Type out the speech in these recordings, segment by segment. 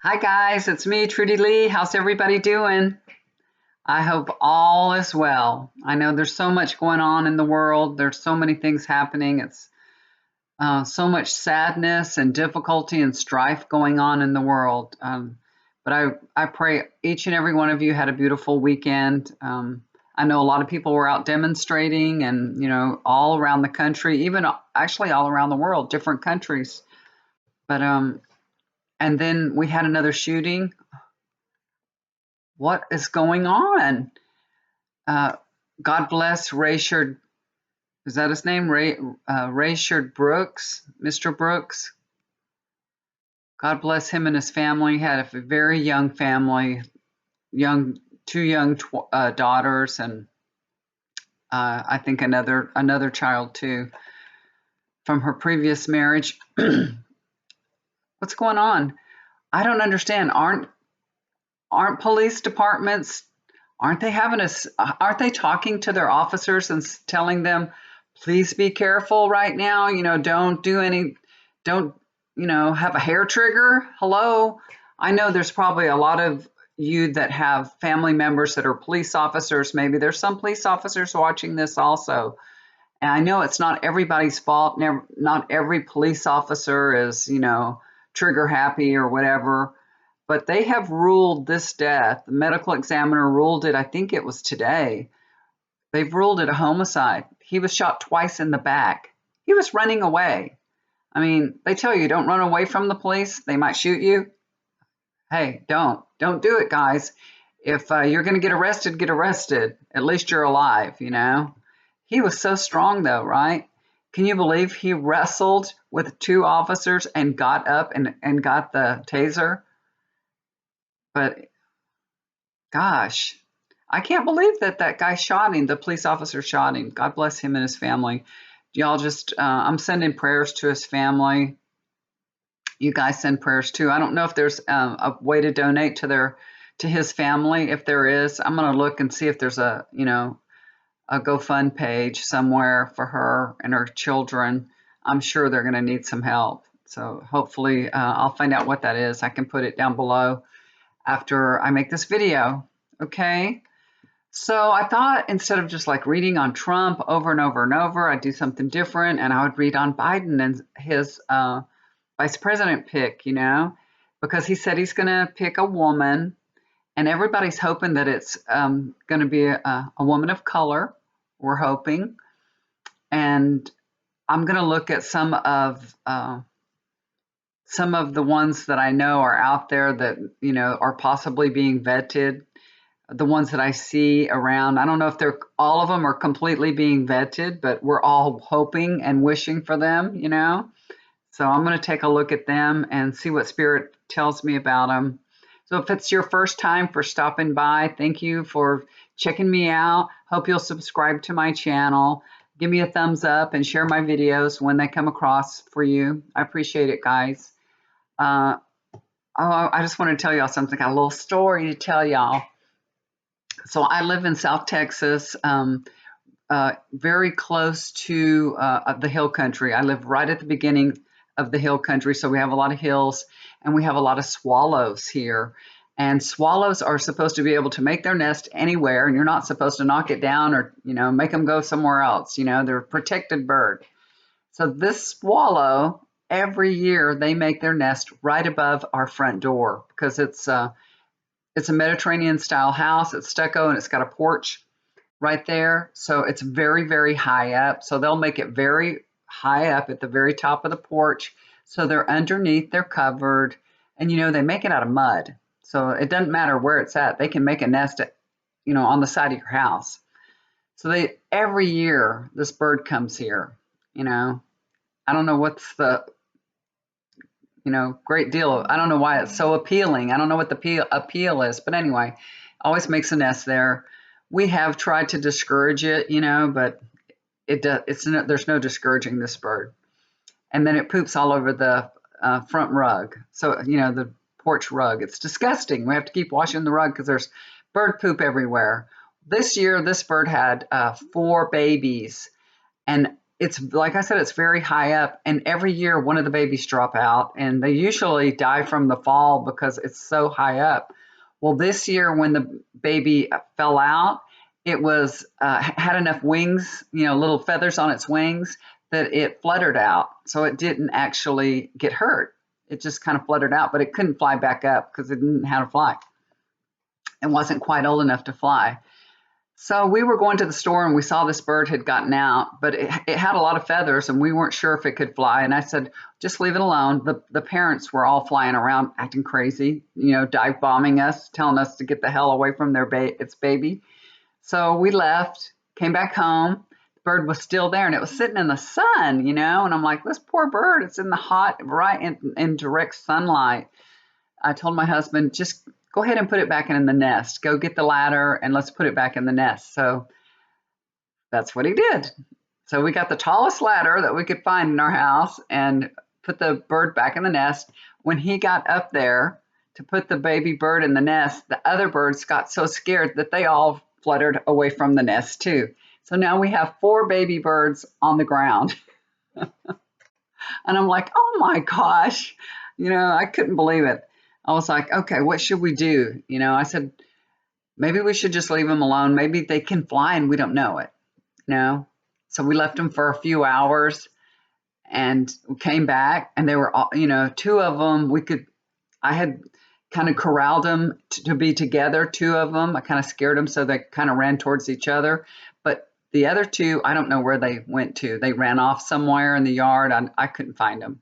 Hi guys, it's me, Trudy Lee. How's everybody doing? I hope all is well. I know there's so much going on in the world. There's so many things happening. It's so much sadness and difficulty and strife going on in the world. But I pray each and every one of you had a beautiful weekend. I know a lot of people were out demonstrating and, all around the country, even actually all around the world, different countries. But and then we had another shooting. What is going on? Uh, God bless Rayshard. Is that his name? Rayshard Brooks, Mr. Brooks. God bless him and his family. He had a very young family, two young daughters, and I think another child too from her previous marriage. What's going on? I don't understand. Aren't police departments, aren't they talking to their officers and telling them, please be careful right now, don't have a hair trigger? Hello. I know there's probably a lot of you that have family members that are police officers. Maybe there's some police officers watching this also, and I know it's not everybody's fault. Not every police officer is trigger happy or whatever, but they have ruled this death. The medical examiner ruled it, I think it was today. They've ruled it a homicide. He was shot twice in the back. He was running away. I mean, they tell you don't run away from the police. They might shoot you. Hey, don't do it, guys. If you're going to get arrested, get arrested. At least you're alive. He was so strong, though, right? Can you believe he wrestled with two officers and got up and got the taser? But gosh, I can't believe that guy shot him, the police officer shot him. God bless him and his family. Y'all I'm sending prayers to his family. You guys send prayers too. I don't know if there's a way to donate to his family. If there is, I'm going to look and see if there's a GoFund page somewhere for her and her children. I'm sure they're going to need some help. So hopefully I'll find out what that is. I can put it down below after I make this video. Okay. So I thought instead of just like reading on Trump over and over and over, I'd do something different and I would read on Biden and his vice president pick, because he said he's going to pick a woman, and everybody's hoping that it's going to be a woman of color. We're hoping. And I'm going to look at some of the ones that I know are out there that, are possibly being vetted. The ones that I see around, I don't know if all of them are completely being vetted, but we're all hoping and wishing for them, So I'm going to take a look at them and see what Spirit tells me about them. So if it's your first time for stopping by, thank you for checking me out. Hope you'll subscribe to my channel. Give me a thumbs up and share my videos when they come across for you. I appreciate it, guys. I just want to tell y'all something. I got a little story to tell y'all. So I live in South Texas, very close to the hill country. I live right at the beginning of the hill country, so we have a lot of hills and we have a lot of swallows here. And swallows are supposed to be able to make their nest anywhere, and you're not supposed to knock it down or make them go somewhere else. They're a protected bird. So this swallow, every year they make their nest right above our front door because it's a Mediterranean style house. It's stucco and it's got a porch right there. So it's very, very high up. So they'll make it very high up at the very top of the porch. So they're underneath, they're covered, and they make it out of mud. So it doesn't matter where it's at. They can make a nest on the side of your house. So every year this bird comes here, I don't know what's the great deal. I don't know why it's so appealing. I don't know what the appeal is, but anyway, always makes a nest there. We have tried to discourage it, but there's no discouraging this bird. And then it poops all over the front rug. So, the porch rug. It's disgusting. We have to keep washing the rug because there's bird poop everywhere. This year, this bird had 4 babies, and it's like I said, it's very high up, and every year one of the babies drop out, and they usually die from the fall because it's so high up. Well, this year when the baby fell out, it was had enough wings, little feathers on its wings, that it fluttered out, so it didn't actually get hurt. It just kind of fluttered out, but it couldn't fly back up because it didn't know how to fly. It wasn't quite old enough to fly. So we were going to the store and we saw this bird had gotten out, but it had a lot of feathers and we weren't sure if it could fly. And I said, just leave it alone. The parents were all flying around acting crazy, dive bombing us, telling us to get the hell away from its baby. So we left, came back home. The bird was still there and it was sitting in the sun, and I'm like, this poor bird, it's in the hot, right in direct sunlight. I told my husband, just go ahead and put it back in the nest. Go get the ladder and let's put it back in the nest. So that's what he did. So we got the tallest ladder that we could find in our house and put the bird back in the nest. When he got up there to put the baby bird in the nest, the other birds got so scared that they all fluttered away from the nest too. So now we have 4 baby birds on the ground. And I'm like, oh my gosh, I couldn't believe it. I was like, okay, what should we do? I said, maybe we should just leave them alone. Maybe they can fly and we don't know it, So we left them for a few hours and we came back and they were all, 2 of them, I had kind of corralled them to be together, 2 of them. I kind of scared them so they kind of ran towards each other. But the other 2, I don't know where they went to. They ran off somewhere in the yard. I couldn't find them.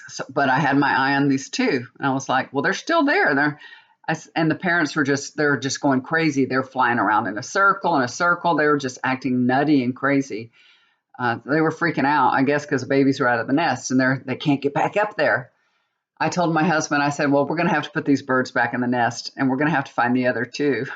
So, but I had my eye on these 2, and I was like, well, they're still there. And the parents they're just going crazy. They're flying around in a circle. They were just acting nutty and crazy. They were freaking out, I guess, because the babies were out of the nest and they can't get back up there. I told my husband, I said, well, we're going to have to put these birds back in the nest and we're going to have to find the other 2.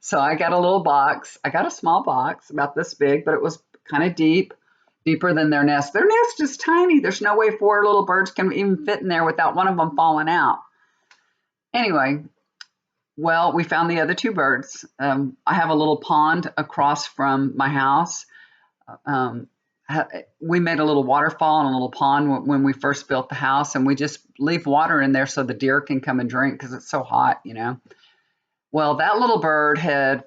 So I got a little box. I got a small box about this big, but it was kind of deeper than their nest. Their nest is tiny. There's no way 4 little birds can even fit in there without one of them falling out. Anyway, well, we found the other 2 birds. I have a little pond across from my house. We made a little waterfall and a little pond when we first built the house, and we just leave water in there so the deer can come and drink because it's so hot, Well, that little bird had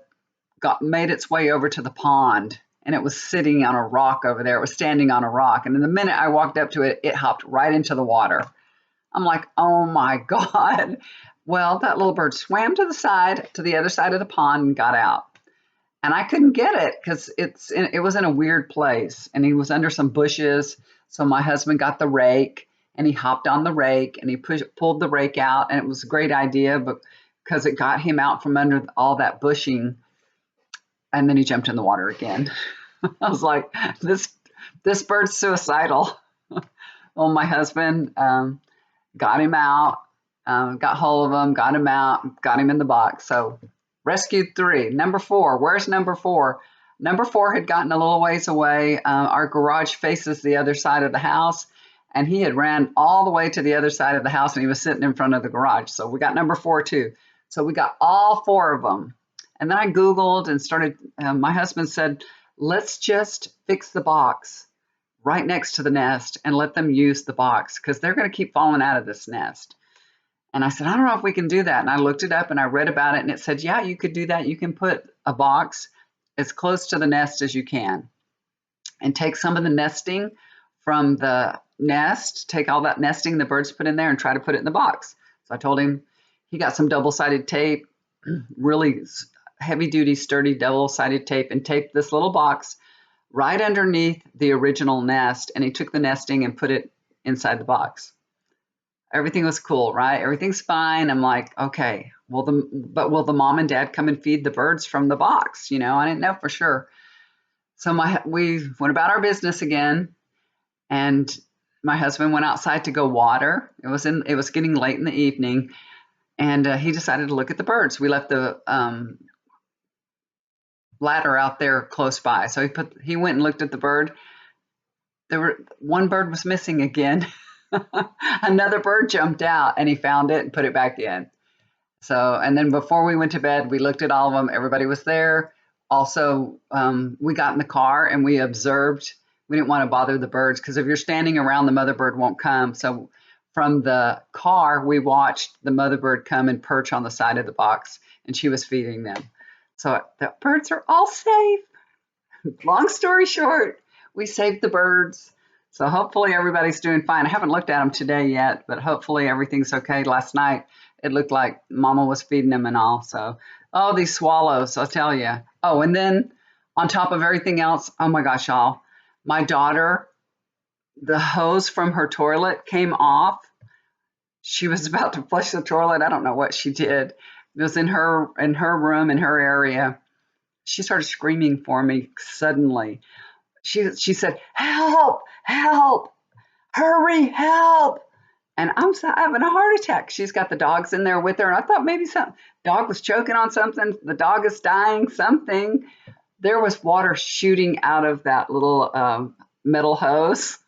made its way over to the pond, and it was sitting on a rock over there. It was standing on a rock, and in the minute I walked up to it, it hopped right into the water. I'm like, oh my God. Well, that little bird swam to the other side of the pond and got out. And I couldn't get it because it was in a weird place, and he was under some bushes. So my husband got the rake, and he hopped on the rake, and he pulled the rake out, and it was a great idea, but because it got him out from under all that bushing, and then he jumped in the water again. I was like, this bird's suicidal. Well, my husband got him out, got hold of him, got him out, got him in the box. So rescued 3. Number 4, where's number 4? Number 4 had gotten a little ways away. Our garage faces the other side of the house, and he had ran all the way to the other side of the house, and he was sitting in front of the garage. So we got number 4 too. So we got all 4 of them. And then I Googled and started, my husband said, let's just fix the box right next to the nest and let them use the box because they're going to keep falling out of this nest. And I said, I don't know if we can do that. And I looked it up and I read about it, and it said, yeah, you could do that. You can put a box as close to the nest as you can and take some of the nesting from the nest, take all that nesting the birds put in there and try to put it in the box. So I told him he got some double-sided tape, really heavy-duty, sturdy double-sided tape, and taped this little box right underneath the original nest. And he took the nesting and put it inside the box. Everything was cool, right? Everything's fine. I'm like, okay, but will the mom and dad come and feed the birds from the box? I didn't know for sure. So we went about our business again, and my husband went outside to go water. It was getting late in the evening, and he decided to look at the birds. We left the ladder out there close by, so he went and looked at the bird. One bird was missing again. Another bird jumped out, and he found it and put it back in. So, and then before we went to bed, we looked at all of them. Everybody was there. Also, we got in the car and we observed. We didn't want to bother the birds because if you're standing around, the mother bird won't come. So from the car, we watched the mother bird come and perch on the side of the box, and she was feeding them. So the birds are all safe. Long story short, we saved the birds. So hopefully everybody's doing fine. I haven't looked at them today yet, but hopefully everything's okay. Last night it looked like Mama was feeding them and all. So, oh, these swallows, I'll tell you. Oh, and then on top of everything else, oh my gosh, y'all, my daughter, the hose from her toilet came off. She was about to flush the toilet. I don't know what she did. It was in her room, in her area. She started screaming for me suddenly. She said, "Help! Help! Hurry! Help!" And I'm having a heart attack. She's got the dogs in there with her, and I thought maybe some dog was choking on something. The dog is dying. Something. There was water shooting out of that little metal hose.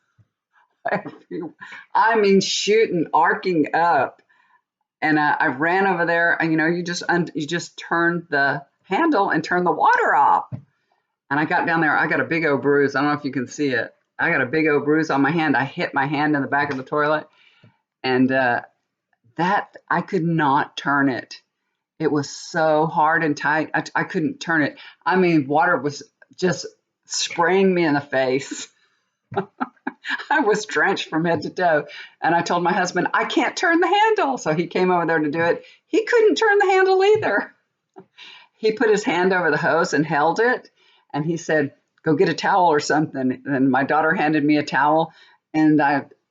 I mean, shooting, arcing up. And I ran over there, and you just turn the handle and turn the water off. And I got down there. I got a big old bruise. I don't know if you can see it. I got a big old bruise on my hand. I hit my hand in the back of the toilet, and that I could not turn it. It was so hard and tight. I couldn't turn it. I mean, water was just spraying me in the face. I was drenched from head to toe. And I told my husband, I can't turn the handle. So he came over there to do it. He couldn't turn the handle either. He put his hand over the hose and held it. And he said, go get a towel or something. And my daughter handed me a towel. And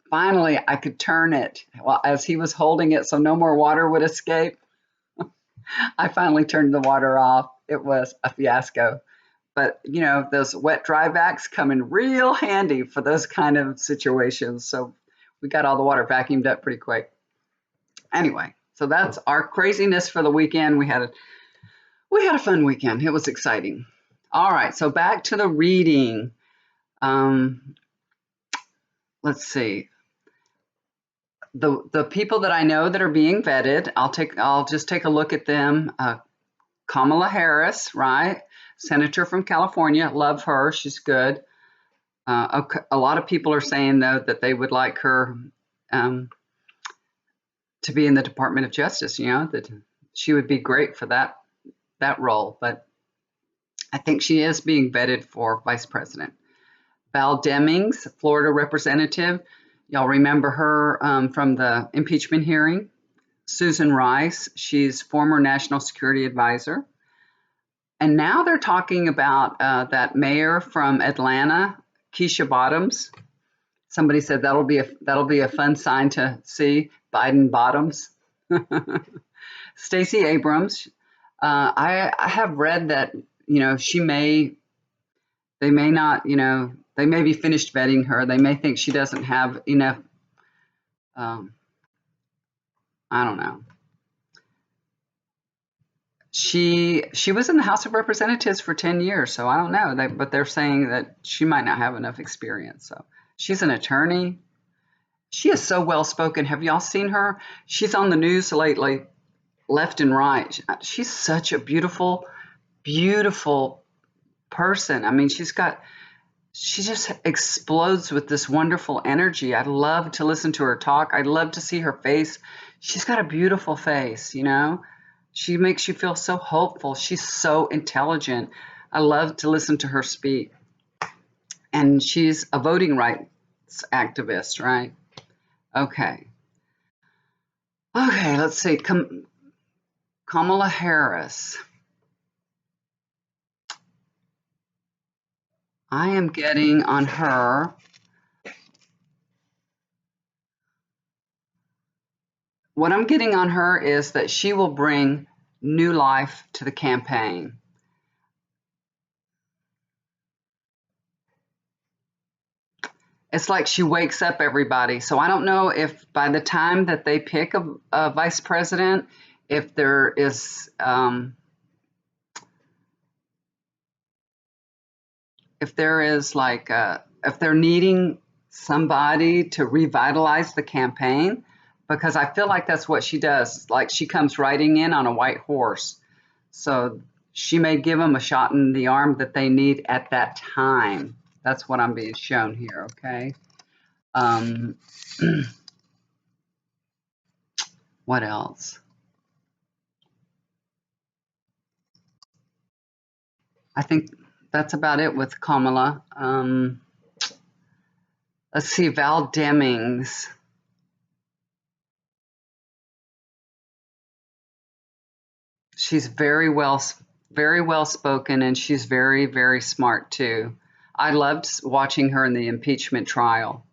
finally I could turn it. Well, as he was holding it so no more water would escape, I finally turned the water off. It was a fiasco. But those wet dry vacs come in real handy for those kind of situations. So we got all the water vacuumed up pretty quick. Anyway, so that's our craziness for the weekend. We had a fun weekend. It was exciting. All right, so back to the reading. Let's see. The people that I know that are being vetted, I'll just take a look at them. Kamala Harris, right? Senator from California. Love her. She's good. A lot of people are saying, though, that they would like her to be in the Department of Justice, that she would be great for that role. But I think she is being vetted for vice president. Val Demings, Florida representative. Y'all remember her from the impeachment hearing. Susan Rice, she's former national security advisor. And now they're talking about that mayor from Atlanta, Keisha Bottoms. Somebody said that'll be a fun sign to see, Biden Bottoms. Stacey Abrams. I have read that they may not, they may be finished vetting her. They may think she doesn't have enough. I don't know. She was in the House of Representatives for 10 years, so I don't know. But they're saying that she might not have enough experience. So she's an attorney. She is so well spoken. Have y'all seen her? She's on the news lately, left and right. She's such a beautiful, beautiful person. I mean, she just explodes with this wonderful energy. I love to listen to her talk. I love to see her face. She's got a beautiful face, She makes you feel so hopeful. She's so intelligent. I love to listen to her speak. And she's a voting rights activist, right? Okay. Okay, let's see. Kamala Harris. I am getting on her. What I'm getting on her is that she will bring new life to the campaign. It's like she wakes up everybody. So I don't know if by the time that they pick a vice president, if there is if they're needing somebody to revitalize the campaign, because I feel like that's what she does. Like she comes riding in on a white horse. So she may give them a shot in the arm that they need at that time. That's what I'm being shown here, okay? What else? I think that's about it with Kamala. Let's see, Val Demings. She's very well spoken, and she's very, very smart too. I loved watching her in the impeachment trial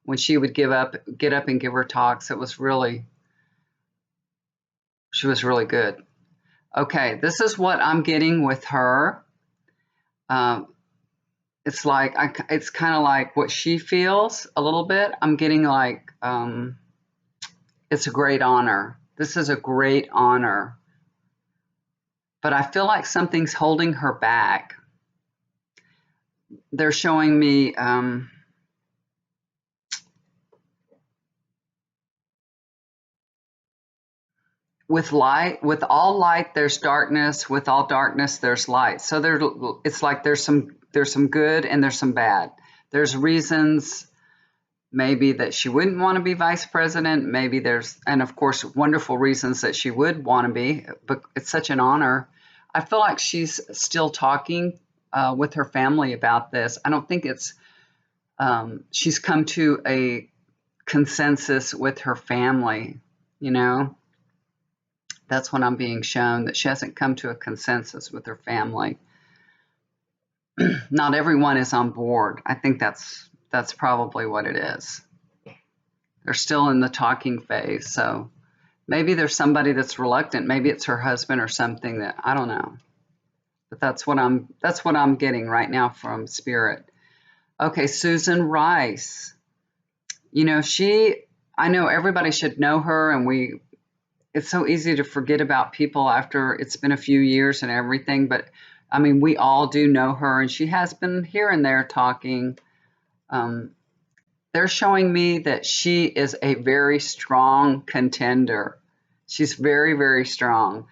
when she would get up and give her talks. She was really good. Okay, this is what I'm getting with her. It's kind of like what she feels a little bit. I'm getting like it's a great honor. This is a great honor. But I feel like something's holding her back. They're showing me with all light there's darkness, with all darkness there's light. So it's like there's some good and there's some bad. There's reasons maybe that she wouldn't want to be vice president, and of course wonderful reasons that she would want to be, but it's such an honor. I feel like she's still talking with her family about this. I don't think she's come to a consensus with her family, you know. That's what I'm being shown, that she hasn't come to a consensus with her family. Not everyone is on board. I think that's probably what it is. They're still in the talking phase, so maybe there's somebody that's reluctant. Maybe it's her husband or something, that I don't know. But that's what I'm getting right now from Spirit. Okay, Susan Rice. You know, I know everybody should know her, and it's so easy to forget about people after it's been a few years and everything, but I mean, we all do know her, and she has been here and there talking. They're showing me that she is a very strong contender. She's very, very strong.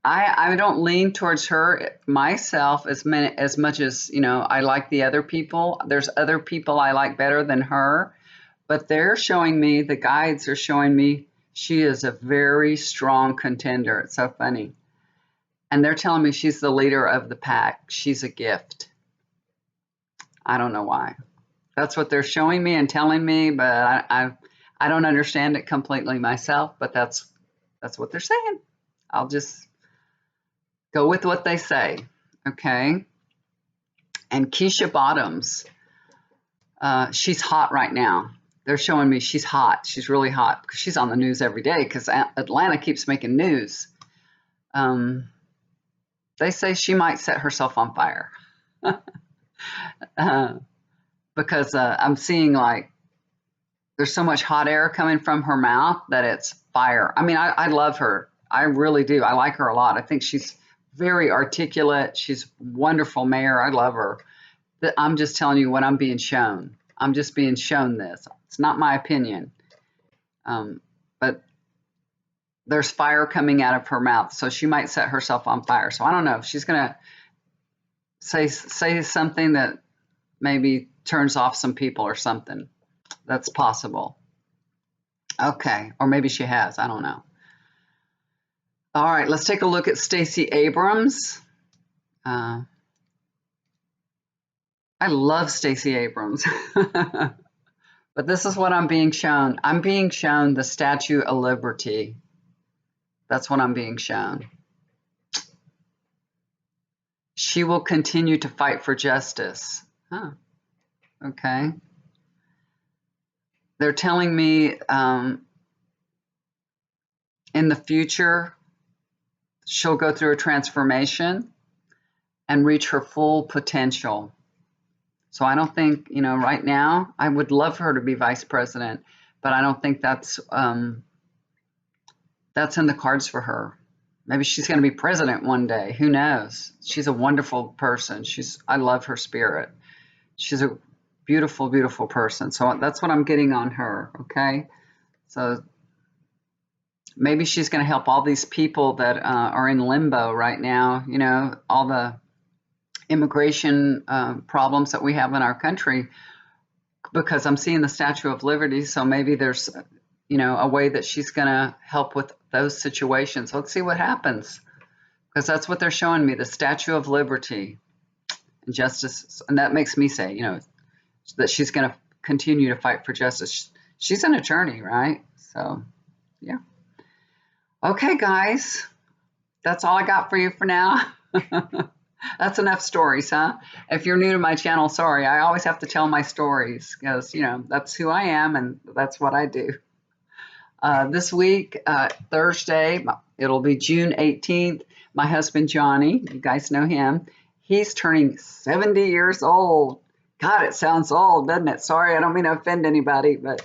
I don't lean towards her myself as much as, you know, I like the other people. There's other people I like better than her, but they're showing me, the guides are showing me, she is a very strong contender. It's so funny. And they're telling me she's the leader of the pack. She's a gift. I don't know why. That's what they're showing me and telling me, but I don't understand it completely myself, but that's what they're saying. I'll just go with what they say. Okay. And Keisha Bottoms, she's hot right now. They're showing me she's hot. She's really hot because she's on the news every day because Atlanta keeps making news. They say she might set herself on fire because I'm seeing like there's so much hot air coming from her mouth that it's fire. I mean, I love her. I really do. I like her a lot. I think she's very articulate. She's a wonderful mayor. I love her. I'm just telling you what I'm being shown. I'm just being shown this. It's not my opinion. But there's fire coming out of her mouth, so she might set herself on fire. So I don't know if she's going to say something that maybe turns off some people or something. That's possible. Okay, or maybe she has. I don't know. All right, let's take a look at Stacey Abrams. I love Stacey Abrams. But this is what I'm being shown. I'm being shown the Statue of Liberty. That's what I'm being shown. She will continue to fight for justice. Huh. Okay. They're telling me in the future, she'll go through a transformation and reach her full potential. So I don't think, you know, right now, I would love her to be vice president, but I don't think that's in the cards for her. Maybe she's going to be president one day. Who knows? She's a wonderful person. I love her spirit. She's a beautiful, beautiful person. So that's what I'm getting on her. Okay. So maybe she's going to help all these people that are in limbo right now. You know, all the immigration problems that we have in our country, because I'm seeing the Statue of Liberty. So maybe there's, you know, a way that she's going to help with those situations. Let's see what happens, because that's what they're showing me, the Statue of Liberty and justice. And that makes me say, you know, that she's going to continue to fight for justice. She's an attorney, right? So, yeah. Okay, guys, that's all I got for you for now. That's enough stories, huh? If you're new to my channel, sorry, I always have to tell my stories because, you know, that's who I am and that's what I do. This week, Thursday, it'll be June 18th. My husband, Johnny, you guys know him, he's turning 70 years old. God, it sounds old, doesn't it? Sorry, I don't mean to offend anybody, but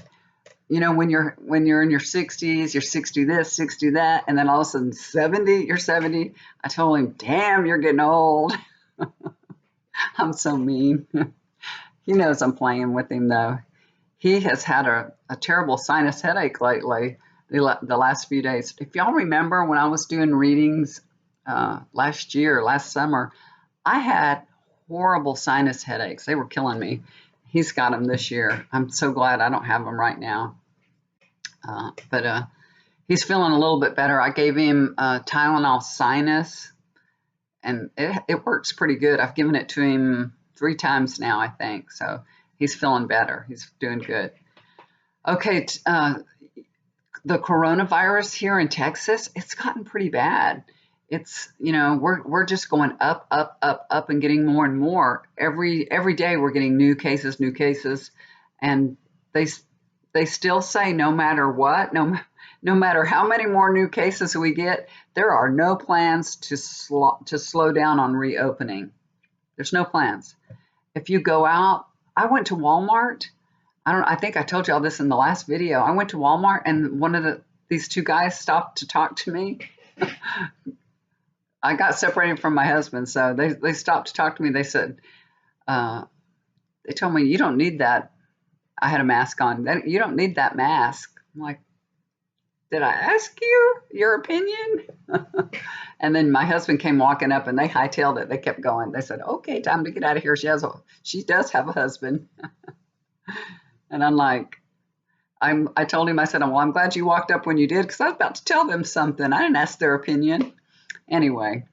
you know, when you're in your 60s, you're 60 this, 60 that, and then all of a sudden 70, you're 70. I told him, damn, you're getting old. I'm so mean. He knows I'm playing with him though. He has had a terrible sinus headache lately, the last few days. If y'all remember when I was doing readings last summer, I had horrible sinus headaches. They were killing me. He's got them this year. I'm so glad I don't have them right now. But he's feeling a little bit better. I gave him Tylenol Sinus, and it works pretty good. I've given it to him 3 times now, I think. So he's feeling better. He's doing good. Okay, the coronavirus here in Texas, it's gotten pretty bad. It's, you know, we're just going up, up, up, up and getting more and more. Every day we're getting new cases, and they still say no matter what, no matter how many more new cases we get, there are no plans to slow down on reopening. There's no plans. If you go out, I went to Walmart. I think I told you all this in the last video. I went to Walmart and these 2 guys stopped to talk to me. I got separated from my husband, so they stopped to talk to me. They said, they told me, you don't need that. I had a mask on. You don't need that mask. I'm like, did I ask you your opinion? And then my husband came walking up and they hightailed it. They kept going. They said, okay, time to get out of here. She does have a husband. And I'm like, I told him, I said, well, I'm glad you walked up when you did because I was about to tell them something. I didn't ask their opinion. Anyway,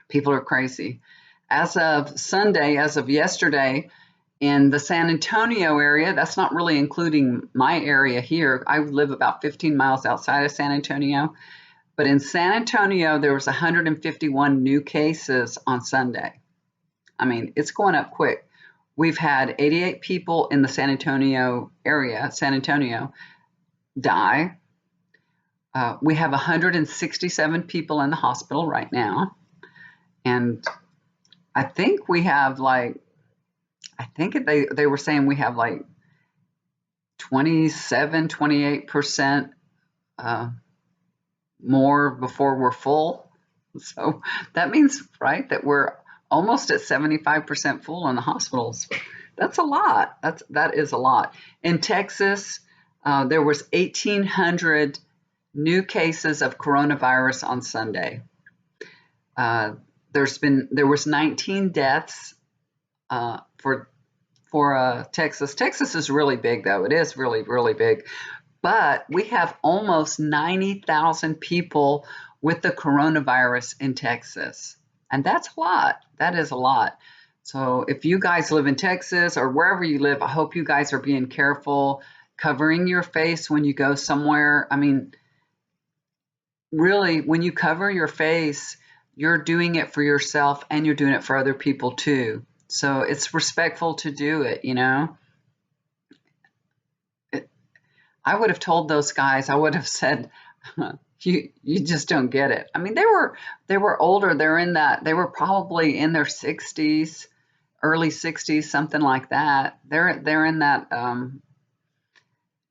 people are crazy. As of Sunday, as of yesterday, in the San Antonio area, that's not really including my area here. I live about 15 miles outside of San Antonio. But in San Antonio, there was 151 new cases on Sunday. I mean, it's going up quick. We've had 88 people in the San Antonio area, San Antonio, die. We have 167 people in the hospital right now. And I think we have they were saying we have like 28% more before we're full. So that means, right, that we're almost at 75% full in the hospitals. That's a lot. That is a lot. In Texas, there was 1,800 new cases of coronavirus on Sunday. There was 19 deaths for Texas. Texas is really big, though. It is really, really big. But we have almost 90,000 people with the coronavirus in Texas. And that's a lot. That is a lot. So if you guys live in Texas or wherever you live, I hope you guys are being careful, covering your face when you go somewhere. I mean, really, when you cover your face, you're doing it for yourself and you're doing it for other people too. So it's respectful to do it, you know. I would have told those guys, I would have said, you just don't get it. I mean, they were older. They were probably in their 60s, early 60s, something like that. They're in that,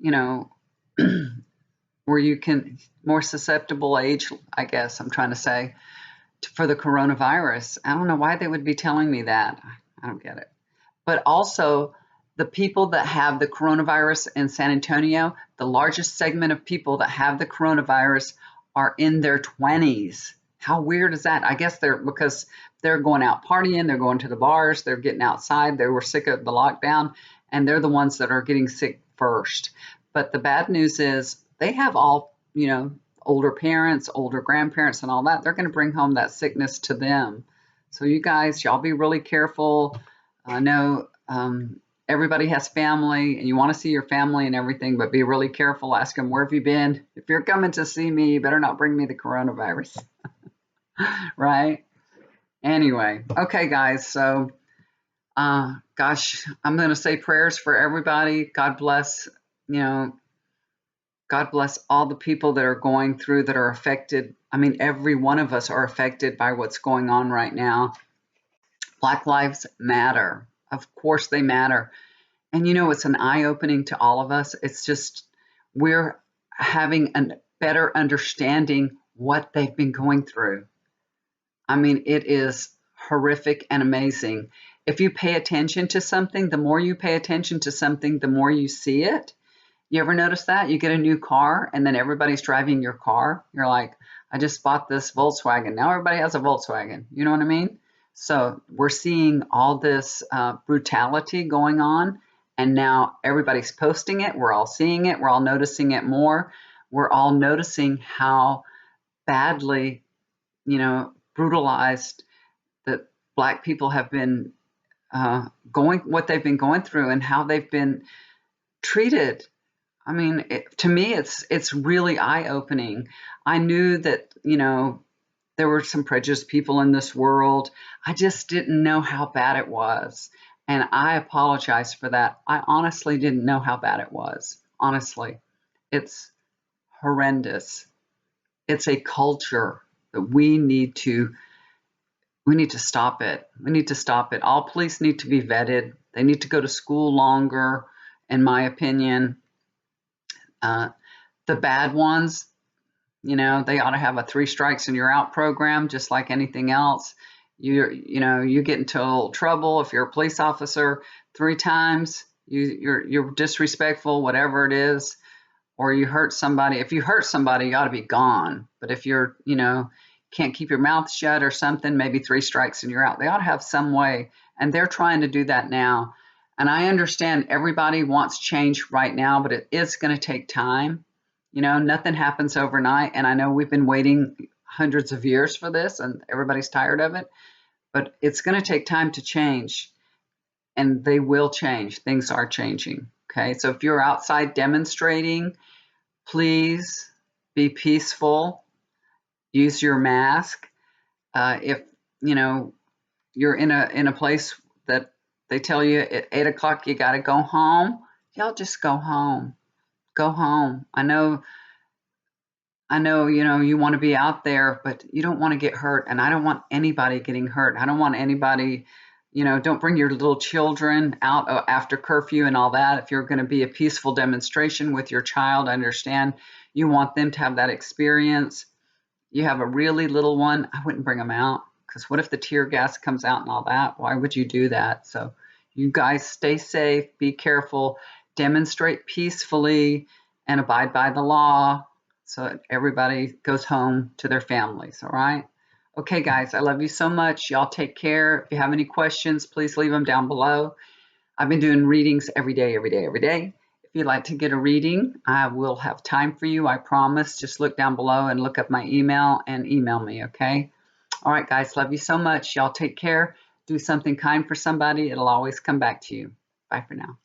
you know, where you can more susceptible age, I guess I'm trying to say, for the coronavirus. I don't know why they would be telling me that. I don't get it. But also, the people that have the coronavirus in San Antonio, the largest segment of people that have the coronavirus are in their 20s. How weird is that? I guess because they're going out partying, they're going to the bars, they're getting outside, they were sick of the lockdown, and they're the ones that are getting sick first. But the bad news is they have all, older parents, older grandparents, and all that. They're going to bring home that sickness to them. So you guys, y'all be really careful. I know everybody has family and you want to see your family and everything, but be really careful. Ask them, where have you been? If you're coming to see me, you better not bring me the coronavirus. Right? Anyway, okay, guys. So, gosh, I'm going to say prayers for everybody. God bless, God bless all the people that are going through, that are affected. I mean, every one of us are affected by what's going on right now. Black lives matter. Of course, they matter. And it's an eye opening to all of us. It's just we're having a better understanding what they've been going through. I mean, it is horrific and amazing. If you pay attention to something, the more you pay attention to something, the more you see it. You ever notice that? You get a new car and then everybody's driving your car. You're like, I just bought this Volkswagen. Now everybody has a Volkswagen. You know what I mean? So we're seeing all this brutality going on, and now everybody's posting it. We're all seeing it. We're all noticing it more. We're all noticing how badly, brutalized that Black people have been what they've been going through and how they've been treated. I mean, to me, it's really eye-opening. I knew that, there were some prejudiced people in this world. I just didn't know how bad it was. And I apologize for that. I honestly didn't know how bad it was. Honestly, it's horrendous. It's a culture that we need to stop it. We need to stop it. All police need to be vetted. They need to go to school longer, in my opinion. The bad ones, they ought to have a 3 strikes and you're out program, just like anything else. You get into trouble if you're a police officer 3 times, you're disrespectful, whatever it is, or you hurt somebody. If you hurt somebody, you ought to be gone. But if you're, can't keep your mouth shut or something, maybe 3 strikes and you're out. They ought to have some way, and they're trying to do that now. And I understand everybody wants change right now, but it is going to take time. Nothing happens overnight. And I know we've been waiting hundreds of years for this and everybody's tired of it, but it's going to take time to change, and they will change. Things are changing. Okay. So if you're outside demonstrating, please be peaceful, use your mask. If, you're in a place that they tell you at 8 o'clock, you got to go home, y'all just go home. Go home. I know, you want to be out there, but you don't want to get hurt. And I don't want anybody getting hurt. I don't want anybody, don't bring your little children out after curfew and all that. If you're going to be a peaceful demonstration with your child, I understand you want them to have that experience. You have a really little one, I wouldn't bring them out, because what if the tear gas comes out and all that? Why would you do that? So you guys stay safe, be careful, demonstrate peacefully, and abide by the law so that everybody goes home to their families, all right? Okay, guys, I love you so much. Y'all take care. If you have any questions, please leave them down below. I've been doing readings every day, every day, every day. If you'd like to get a reading, I will have time for you, I promise. Just look down below and look up my email and email me, okay? All right, guys, love you so much. Y'all take care. Do something kind for somebody. It'll always come back to you. Bye for now.